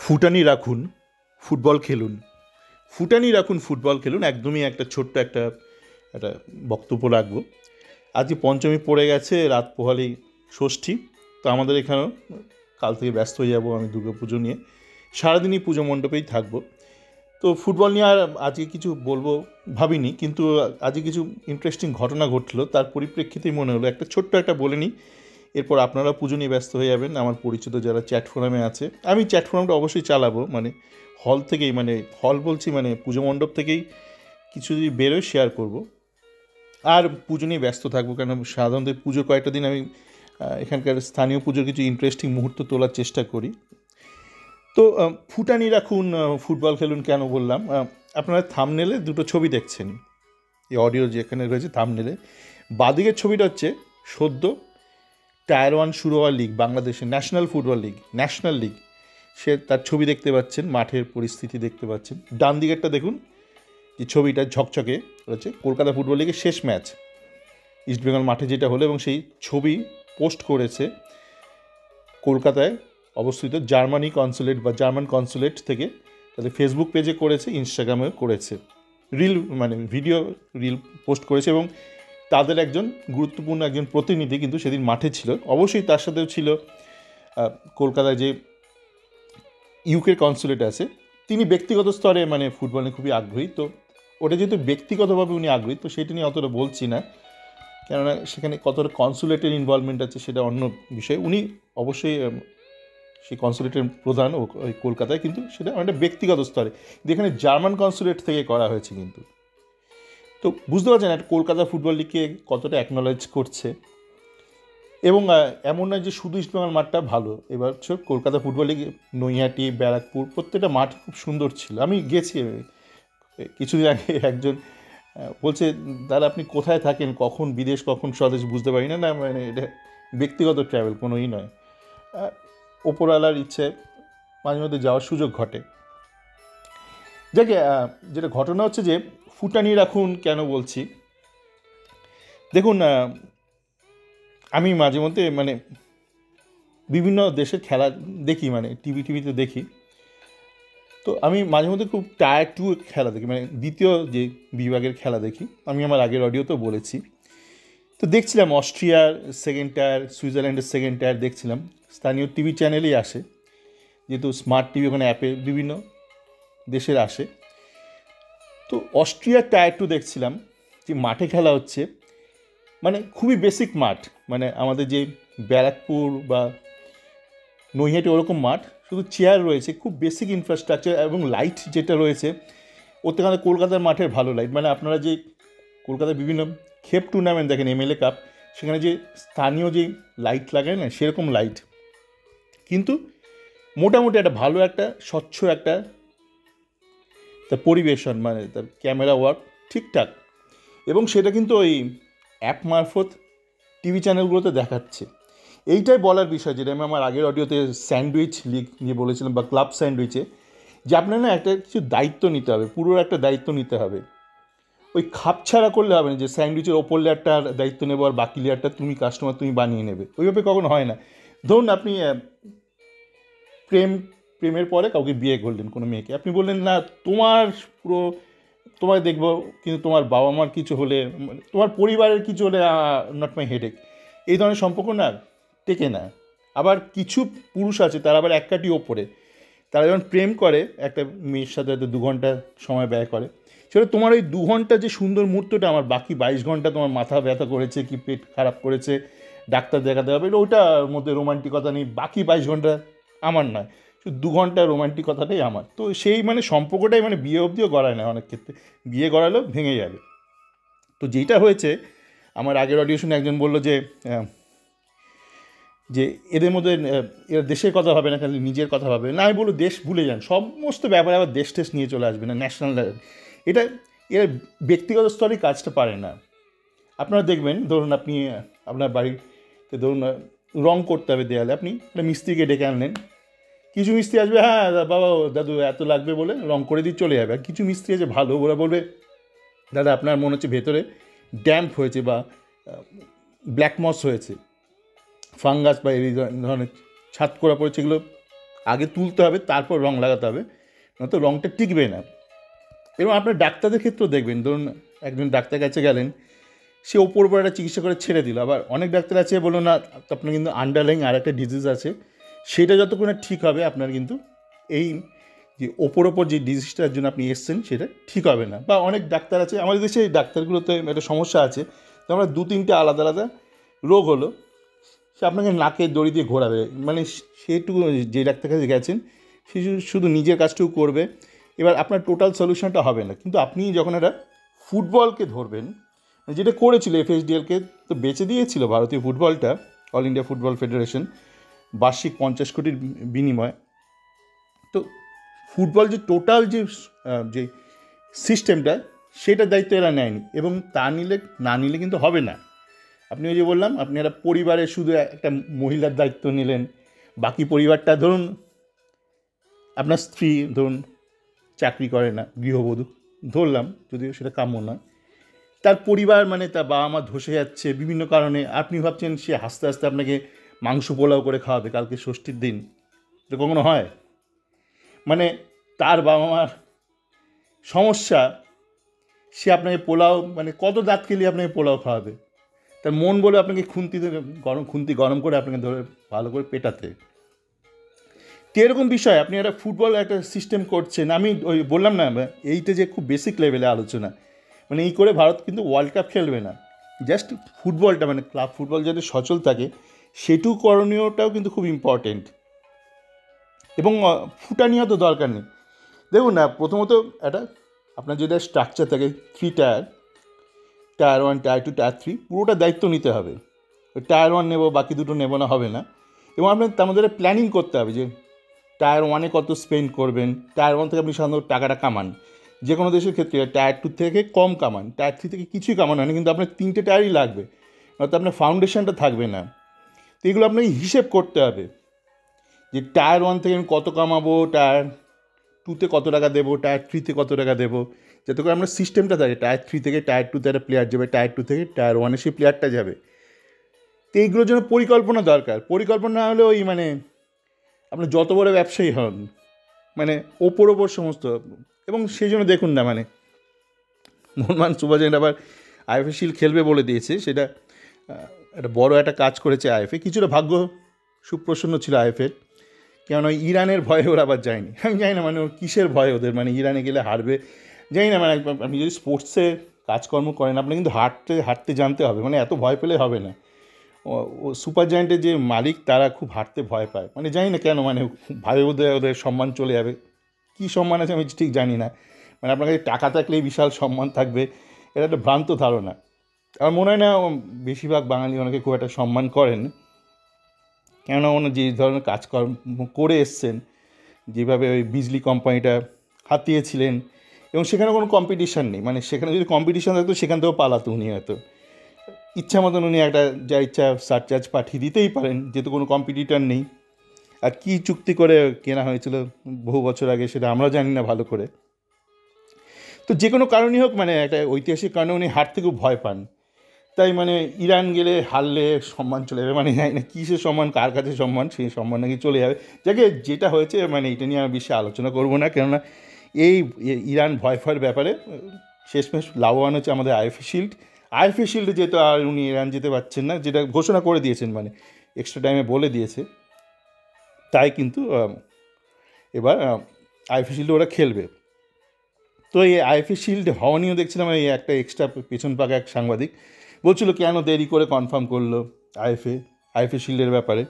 ফুটানি রাখুন, ফুটবল খেলুন। ফুটানি রাখুন, ফুটবল খেলুন, একদমই একটা ছোট্ট একটা একটা বক্তব্য রাখবো। আজকে পঞ্চমী পড়ে গেছে, রাত পোহালেই ষষ্ঠী। তো আমাদের এখানেও কাল থেকে ব্যস্ত হয়ে যাব আমি দুর্গা পুজো নিয়ে। সারাদিনই পুজো মণ্ডপেই থাকবো। তো ফুটবল নিয়ে আর আজকে কিছু বলবো ভাবিনি, কিন্তু আজকে কিছু ইন্টারেস্টিং ঘটনা ঘটলো, তার পরিপ্রেক্ষিতেই মনে হলো একটা ছোট্ট একটা বলে নিই। এরপর আপনারা পুজো নিয়ে ব্যস্ত হয়ে যাবেন, আমার পরিচিত যারা চ্যাট ফোরামে আছে। আমি চ্যাট ফোরামটা অবশ্যই চালাবো, মানে হল থেকেই, মানে হল বলছি মানে পুজো মণ্ডপ থেকেই কিছু যদি বেরোয় শেয়ার করব। আর পুজো নিয়ে ব্যস্ত থাকবো, কেন সাধারণত পুজোর কয়েকটা দিন আমি এখানকার স্থানীয় পুজোর কিছু ইন্টারেস্টিং মুহূর্ত তোলার চেষ্টা করি। তো ফুটানি রাখুন, ফুটবল খেলুন কেন বললাম, আপনারা থাম্বনেলে দুটো ছবি দেখছেন, এই অডিও যেখানে রয়েছে থাম্বনেলে। বাদিকের ছবিটা হচ্ছে সদ্য টায়ার 1 শুরু হওয়া লিগ, বাংলাদেশের national football league, national league, সে তার ছবি দেখতে পাচ্ছেন, মাঠের পরিস্থিতি দেখতে পাচ্ছেন। ডান দিকেরটা দেখুন, যে ছবিটা ঝকঝকে রয়েছে কলকাতা ফুটবল লিগের শেষ ম্যাচ ইস্টবেঙ্গল মাঠে যেটা হলো, এবং সেই ছবি পোস্ট করেছে কলকাতায় অবস্থিত জার্মানি কনসুলেট বা জার্মান কনসুলেট থেকে। তাদের ফেসবুক পেজে করেছে, ইনস্টাগ্রামেও করেছে, রিল মানে ভিডিও রিল পোস্ট করেছে। এবং তাদের একজন গুরুত্বপূর্ণ একজন প্রতিনিধি কিন্তু সেদিন মাঠে ছিল, অবশ্যই তার সাথেও ছিল কলকাতায় যে ইউকের কনসুলেট আছে, তিনি ব্যক্তিগত স্তরে মানে ফুটবলে খুবই আগ্রহী। তো ওটা যেহেতু ব্যক্তিগতভাবে উনি আগ্রহী, তো সেটা নিয়ে অতটা বলছি না, কেননা সেখানে কতটা কনসুলেটের ইনভলভমেন্ট আছে সেটা অন্য বিষয়। উনি অবশ্যই সেই কনসুলেটের প্রধান ওই কলকাতায়, কিন্তু সেটা অনেকটা ব্যক্তিগত স্তরে, যেখানে জার্মান কনসুলেট থেকে করা হয়েছে কিন্তু। তো বুঝতে পারছেন একটা কলকাতা ফুটবল লিগকে কতটা অ্যাকনোলেজ করছে। এবং এমন নয় যে শুধু ইস্টবেঙ্গল মাঠটা ভালো, এবার কলকাতা ফুটবল লিগ নৈহাটি, ব্যারাকপুর প্রত্যেকটা মাঠ খুব সুন্দর ছিল। আমি গেছি কিছুদিন আগে, একজন বলছে দাদা আপনি কোথায় থাকেন, কখন বিদেশ কখন স্বদেশ বুঝতে পারি না। না মানে এটা ব্যক্তিগত ট্রাভেল কোনোই নয়, ওপরওয়ালার ইচ্ছে মাঝে মধ্যে যাওয়ার সুযোগ ঘটে। যাকে যেটা ঘটনা হচ্ছে যে ফুটানি রাখুন কেন বলছি, দেখুন আমি মাঝে মধ্যে মানে বিভিন্ন দেশের খেলা দেখি, মানে টিভিতে দেখি। তো আমি মাঝে মধ্যে খুব টায়ার 2 খেলা দেখি, মানে দ্বিতীয় যে বিভাগের খেলা দেখি। আমি আমার আগের অডিওতেও বলেছি। তো দেখছিলাম অস্ট্রিয়ার সেকেন্ড টায়ার, সুইজারল্যান্ডের সেকেন্ড টায়ার দেখছিলাম, স্থানীয় টিভি চ্যানেলেই আসে, যেহেতু স্মার্ট টিভি ওখানে অ্যাপে বিভিন্ন দেশের আসে। তো অস্ট্রিয়ার টায়ার 2 দেখছিলাম, যে মাঠে খেলা হচ্ছে, মানে খুবই বেসিক মাঠ, মানে আমাদের যে ব্যারাকপুর বা নৈহাটি ওরকম মাঠ, শুধু চেয়ার রয়েছে, খুব বেসিক ইনফ্রাস্ট্রাকচার, এবং লাইট যেটা রয়েছে ওতে কলকাতার মাঠের ভালো লাইট। মানে আপনারা যে কলকাতার বিভিন্ন খেপ টুর্নামেন্ট দেখেন, এমএলএ কাপ, সেখানে যে স্থানীয় যে লাইট লাগায় না, সেরকম লাইট, কিন্তু মোটামুটি একটা ভালো একটা স্বচ্ছ একটা তার পরিবেশন, মানে তার ক্যামেরা ওয়ার্ক ঠিকঠাক। এবং সেটা কিন্তু ওই অ্যাপ মারফত টিভি চ্যানেলগুলোতে দেখাচ্ছে। এইটাই বলার বিষয়, যেটা আমি আমার আগের অডিওতে স্যান্ডউইচ লিগ নিয়ে বলেছিলাম, বা ক্লাব স্যান্ডউইচে, যে আপনার না একটা কিছু দায়িত্ব নিতে হবে, পুরো একটা দায়িত্ব নিতে হবে। ওই খাপ ছাড়া করলে হবে না, যে স্যান্ডউইচের ওপর লেয়ারটার দায়িত্ব নেবো আর বাকি লেয়ারটা তুমি কাস্টমার তুমি বানিয়ে নেবে, ওইভাবে কখনো হয় না। ধরুন আপনি প্রেমের পরে কাউকে বিয়ে করলেন, কোনো মেয়েকে, আপনি বললেন না তোমার পুরো তোমায় দেখবো, কিন্তু তোমার বাবা মার কিছু হলে, মানে তোমার পরিবারের কিছু হলে নট মাই হেডেক, এই ধরনের সম্পর্ক না টেকে না। আবার কিছু পুরুষ আছে তারা আবার এক কাঠি ওপরে, তারা যখন প্রেম করে একটা মেয়ের সাথে হয়তো 2 ঘন্টা সময় ব্যয় করে, সেটা তোমার ওই 2 ঘন্টা যে সুন্দর মুহূর্তটা, আমার বাকি 22 ঘন্টা তোমার মাথা ব্যথা করেছে কি পেট খারাপ করেছে, ডাক্তার দেখাতে হবে, ওটার মধ্যে রোমান্টিকতা নেই, বাকি 22 ঘন্টা আমার নয়, শুধু 2 ঘন্টা রোমান্টিকতাটাই আমার। তো সেই মানে সম্পর্কটাই মানে বিয়ে অবধিও গড়ায় না, অনেক ক্ষেত্রে বিয়ে গড়ালেও ভেঙে যাবে। তো যেটা হয়েছে, আমার আগের অডিও শুনে একজন বললো যে এদের মধ্যে এরা দেশের কথা ভাবে না, খালি নিজের কথা ভাবে না। আমি বলবো দেশ ভুলে যান, সমস্ত ব্যাপারে আবার দেশ টেস্ট নিয়ে চলে আসবে না, ন্যাশনাল এটা এরা ব্যক্তিগত স্তরেই কাজটা পারে না। আপনারা দেখবেন, ধরুন আপনি আপনার বাড়িতে ধরুন রং করতে হবে দেয়ালে, আপনি একটা মিস্ত্রিকে ডেকে আনলেন, কিছু মিস্ত্রি আসবে, হ্যাঁ বাবা দাদু এত লাগবে বলে রং করে দিয়ে চলে যাবে। আর কিছু মিস্ত্রি আছে ভালো, ওরা বলবে দাদা আপনার মনে হচ্ছে ভেতরে ড্যাম্প হয়েছে বা ব্ল্যাক মস হয়েছে, ফাঙ্গাস বা এই ধরনের ছাদ করা পড়েছে, এগুলো আগে তুলতে হবে, তারপর রং লাগাতে হবে, নয়তো রংটা টিকবে না। এবং আপনার ডাক্তারদের ক্ষেত্রেও দেখবেন, ধরুন একজন ডাক্তার কাছে গেলেন, সে ওপর উপর একটা চিকিৎসা করে ছেড়ে দিল। আবার অনেক ডাক্তার আছে বললো না, আপনার কিন্তু আন্ডারলাইং আর একটা ডিজিজ আছে, সেটা যতক্ষণ না ঠিক হবে আপনার কিন্তু এই যে ওপর যে ডিজিজটার জন্য আপনি এসছেন সেটা ঠিক হবে না। বা অনেক ডাক্তার আছে, আমাদের দেশে এই ডাক্তারগুলোতে একটা সমস্যা আছে, তো আমরা 2-3টে আলাদা আলাদা রোগ হলো, সে আপনাকে নাকে দড়ি দিয়ে ঘোরাবে, মানে সেটুকু যে ডাক্তার কাছে গেছেন সে শুধু নিজের কাজটুকু করবে, এবার আপনার টোটাল সলিউশনটা হবে না। কিন্তু আপনি যখন একটা ফুটবলকে ধরবেন, যেটা করেছিল এফএসডিএলকে তো বেচে দিয়েছিল ভারতীয় ফুটবলটা, অল ইন্ডিয়া ফুটবল ফেডারেশন, বার্ষিক 50 কোটির বিনিময়। তো ফুটবল যে টোটাল যে সিস্টেমটা, সেটার দায়িত্ব এরা নেয়নি, এবং তা না নিলে কিন্তু হবে না। আপনি ওই যে বললাম, আপনি একটা পরিবারের শুধু একটা মহিলার দায়িত্ব নিলেন, বাকি পরিবারটা, ধরুন আপনার স্ত্রী ধরুন চাকরি করে না, গৃহবধূ ধরলাম, যদিও সেটা কাম্য নয়, তার পরিবার মানে তার বাবা মা ধসে যাচ্ছে বিভিন্ন কারণে, আপনি ভাবছেন সে হাসতে হাসতে আপনাকে মাংস পোলাও করে খাওয়াবে কালকে ষষ্ঠীর দিন? এটা কখনো হয়? মানে তার বাবা মার সমস্যা, সে আপনাকে পোলাও, মানে কত দাঁত কেলিয়ে আপনাকে পোলাও খাওয়াবে? তার মন বলে আপনাকে খুন্তি গরম করে আপনাকে ধরে ভালো করে পেটাতে। তো এরকম বিষয়, আপনি একটা ফুটবল একটা সিস্টেম করছেন, আমি ওই বললাম না, এইটা যে খুব বেসিক লেভেলে আলোচনা, মানে এই করে ভারত কিন্তু ওয়ার্ল্ড কাপ খেলবে না। জাস্ট ফুটবলটা, মানে ক্লাব ফুটবল যাতে সচল থাকে, সেটুকু করণীয়টাও কিন্তু খুব ইম্পর্টেন্ট। এবং ফুটানিও তো দরকার নেই। দেখুন না, প্রথমত একটা আপনার যেটা স্ট্রাকচার থাকে 3 টায়ার, টায়ার 1, টায়ার 2, টায়ার 3, পুরোটা দায়িত্ব নিতে হবে। ওই টায়ার 1 নেবো, বাকি দুটো নেবো না, হবে না। এবং আপনার তার মধ্যে প্ল্যানিং করতে হবে যে টায়ার 1-এ কত স্পেন্ড করবেন। টায়ার 1 থেকে আপনি সাধারণত টাকাটা কামান, যে কোনো দেশের ক্ষেত্রে টায়ার 2 থেকে কম কামান, টায়ার 3 থেকে কিছুই কামানো হয় না, কিন্তু আপনার 3টে টায়ারই লাগবে, নয়তো আপনার ফাউন্ডেশনটা থাকবে না। তো এগুলো আপনাকে হিসেব করতে হবে যে টায়ার 1 থেকে আমি কত কামাবো, টায়ার 2-তে কত টাকা দেবো, টায়ার 3-তে কত টাকা দেবো, যাতে করে আমরা সিস্টেমটা থাকে টায়ার 3 থেকে টায়ার 2-তে একটা প্লেয়ার যাবে, টায়ার 2 থেকে টায়ার 1-এ সেই প্লেয়ারটা যাবে। তো এইগুলোর জন্য পরিকল্পনা দরকার। পরিকল্পনা না হলে ওই মানে আপনার যত বড় ব্যবসায়ী হন, মানে ওপর সমস্ত। এবং সেই জন্য দেখুন না, মানে মোহনবাগান সুপারজায়েন্ট আবার আইএফএ শিল্ড খেলবে বলে দিয়েছে, সেটা একটা বড় একটা কাজ করেছে আইএফএ। কিছুটা ভাগ্য সুপ্রসন্ন ছিল আইএফএর, কেন ইরানের ভয়ে ওরা আবার যায়নি। আমি জানি না মানে ওর কিসের ভয় ওদের, মানে ইরানে গেলে হারবে, জানি না। মানে আপনি যদি স্পোর্টসে কাজকর্ম করেন, আপনার কিন্তু হাঁটতে জানতে হবে, মানে এত ভয় পেলে হবে না। ও সুপার জায়েন্টের যে মালিক, তারা খুব হাঁটতে ভয় পায়, মানে জানি না কেন, মানে ভাবে ওদের সম্মান চলে যাবে, কী সম্মান আছে আমি ঠিক জানি না। মানে আপনার কাছে টাকা থাকলেই বিশাল সম্মান থাকবে, এটা একটা ভ্রান্ত ধারণা। আমার মনে হয় না বেশিরভাগ বাঙালি ওনাকে খুব একটা সম্মান করেন, কেননা ওনার যে ধরনের কাজকর্ম করে এসছেন, যেভাবে ওই বিজলি কোম্পানিটা হাতিয়েছিলেন, এবং সেখানে কোনো কম্পিটিশান নেই, মানে সেখানে যদি কম্পিটিশান থাকতো সেখান থেকেও পালাতো উনি হয়তো। ইচ্ছা মতন উনি একটা যা ইচ্ছা সারচার্জ পাঠিয়ে দিতেই পারেন, যেহেতু কোনো কম্পিটিটার নেই। আর কী চুক্তি করে কেনা হয়েছিল বহু বছর আগে, সেটা আমরা জানি না ভালো করে। তো যে কোনো কারণই হোক, মানে একটা ঐতিহাসিক কারণে উনি হারতে খুব ভয় পান। তাই মানে ইরান গেলে হারলে সম্মান চলে যাবে, মানে জানি না কিসের সম্মান, কার কাছে সম্মান, সেই সম্মান নাকি চলে যাবে। যাকে যেটা হয়েছে, মানে এটা নিয়ে আমি বেশি আলোচনা করবো না, কেননা এই ইরান ভয়ের ব্যাপারে শেষমেশ লাভবান হচ্ছে আমাদের আইএফএ শিল্ড। আইএফএ শিল্ডে যেহেতু আর উনি ইরান যেতে পারছেন না, যেটা ঘোষণা করে দিয়েছেন, মানে এক্সট্রা টাইমে বলে দিয়েছে, তাই কিন্তু এবার আইএফএ শিল্ডে ওরা খেলবে। তো এই আইএফএ শিল্ড হওয়া নিয়েও দেখছিলাম এই একটা এক্সট্রা পেছন পাকা এক সাংবাদিক বলছিল কেন দেরি করে কনফার্ম করলো আইএফএ শিল্ডের ব্যাপারে।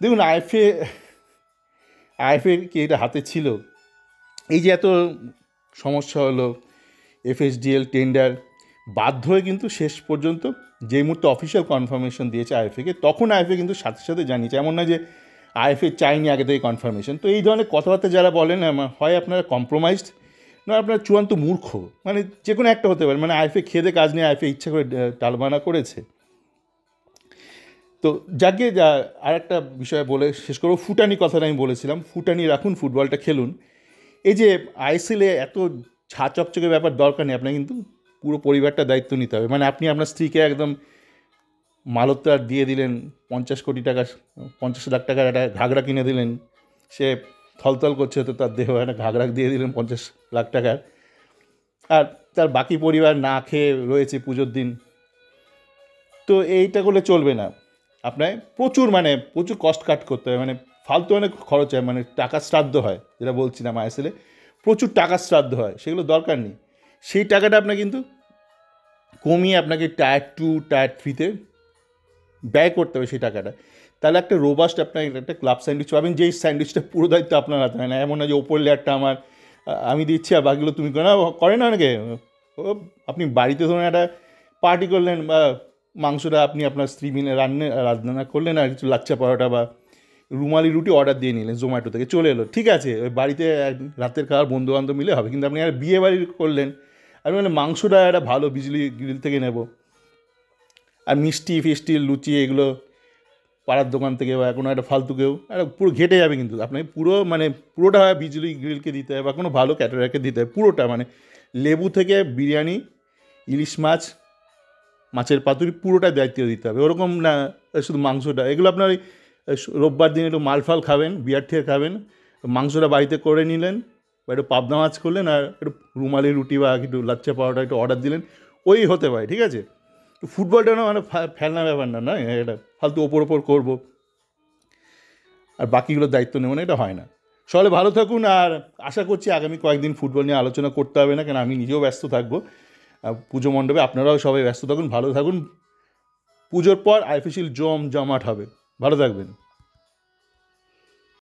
দেখুন, আইএফএ কি এটা হাতে ছিল? এই যে এত সমস্যা হলো, এফএসডিএল টেন্ডার বাধ্য হয়ে কিন্তু শেষ পর্যন্ত যেই মুহূর্তে অফিসিয়াল কনফার্মেশন দিয়েছে আইএফএকে, তখন আইএফএ কিন্তু সাথে সাথে জানিয়েছে, এমন না যে আইএফএ চাইনি আগে থেকে কনফার্মেশন। তো এই ধরনের কথাবার্তা যারা বলেন, হয় আপনারা কম্প্রোমাইজড, না আপনার চূড়ান্ত মূর্খ, মানে যে কোনো একটা হতে পারে। মানে আইএফএ খেদে কাজ নিয়ে আইএফএ ইচ্ছা করে টালবানা করেছে। তো যাকে আর একটা বিষয় বলে শেষ করবো, ফুটানি কথাটা আমি বলেছিলাম, ফুটানি রাখুন, ফুটবলটা খেলুন। এই যে আইএসএলে এত ছা চকচকে ব্যাপার দরকার নেই, আপনার কিন্তু পুরো পরিবারটা দায়িত্ব নিতে হবে। মানে আপনি আপনার স্ত্রীকে একদম মালত্তার দিয়ে দিলেন, 50 কোটি টাকা, 50 লাখ টাকার একটা ঘাগরা কিনে দিলেন, সে থলথল করছে, তো তার দেহ একটা ঘাগড়াক দিয়ে দিলেন 50 লাখ টাকার, আর তার বাকি পরিবার না খেয়ে রয়েছে পুজোর দিন। তো এইটা করলে চলবে না। আপনার প্রচুর কস্ট কাট করতে হবে, ফালতু অনেক খরচ হয়, টাকার শ্রাদ্ধ হয়, যেটা বলছিলাম আইএসএলে প্রচুর টাকার শ্রাদ্ধ হয়, সেগুলো দরকার নেই। সেই টাকাটা আপনার কিন্তু কমিয়ে আপনাকে টায়ার 2 টায়ার 3-তে ব্যয় করতে হবে সেই টাকাটা। তাহলে একটা রোবাস্ট আপনার একটা ক্লাব স্যান্ডউইচ পাবেন, যেই স্যান্ডউইচটা পুরো দায়িত্ব আপনার হাতে হয় না। এমন না যে ওপর লেয়ারটা আমি দিচ্ছি আর বাকিগুলো তুমি করে না অনেকে। আপনি বাড়িতে ধরুন একটা পার্টি করলেন, বা মাংসটা আপনি আপনার স্ত্রী মিলে রান্না করলেন, আর কিছু লাচ্চা পরোটা বা রুমালি রুটি অর্ডার দিয়ে নিলেন জোম্যাটো থেকে, চলে এলো, ঠিক আছে, ওই বাড়িতে রাতের খাবার বন্ধুবান্ধব মিলে হবে। কিন্তু আপনি আর বিয়ে বাড়ি করলেন, আপনি মাংসটা একটা ভালো বিজলি গ্রিল থেকে নেব, আর মিষ্টি ফিষ্টি লুচি এগুলো পাড়ার দোকান থেকে বা কোনো একটা ফালতু কেউ একটা পুরো ঘেটে যাবে। কিন্তু আপনাকে পুরোটা বিজলি গ্রিলকে দিতে হয় বা কোনো ভালো ক্যাটারারকে দিতে হয় পুরোটা, লেবু থেকে বিরিয়ানি, ইলিশ মাছ, মাছের পাতুরি পুরোটা দায়িত্ব দিতে হবে। ওরকম না শুধু মাংসটা। এগুলো আপনার ওই রোববার দিন একটু মালফাল খাবেন, বিয়ার থেকে খাবেন, মাংসটা বাড়িতে করে নিলেন, বা একটু পাবদা মাছ করলেন, আর একটু রুমালি রুটি বা একটু লাচ্চা পাউডার একটু অর্ডার দিলেন, ওই হতে পারে, ঠিক আছে। ফুটবলটা না ফেলনা ব্যাপার না, নয় এটা ফালতু ওপর করবো আর বাকিগুলোর দায়িত্ব নেব না, এটা হয় না। সকলে ভালো থাকুন, আর আশা করছি আগামী কয়েকদিন ফুটবল নিয়ে আলোচনা করতে হবে না, কারণ আমি নিজেও ব্যস্ত থাকবো পুজো মণ্ডপে, আপনারাও সবাই ব্যস্ত থাকুন, ভালো থাকুন। পুজোর পর আইপিএল জমাট হবে। ভালো থাকবেন।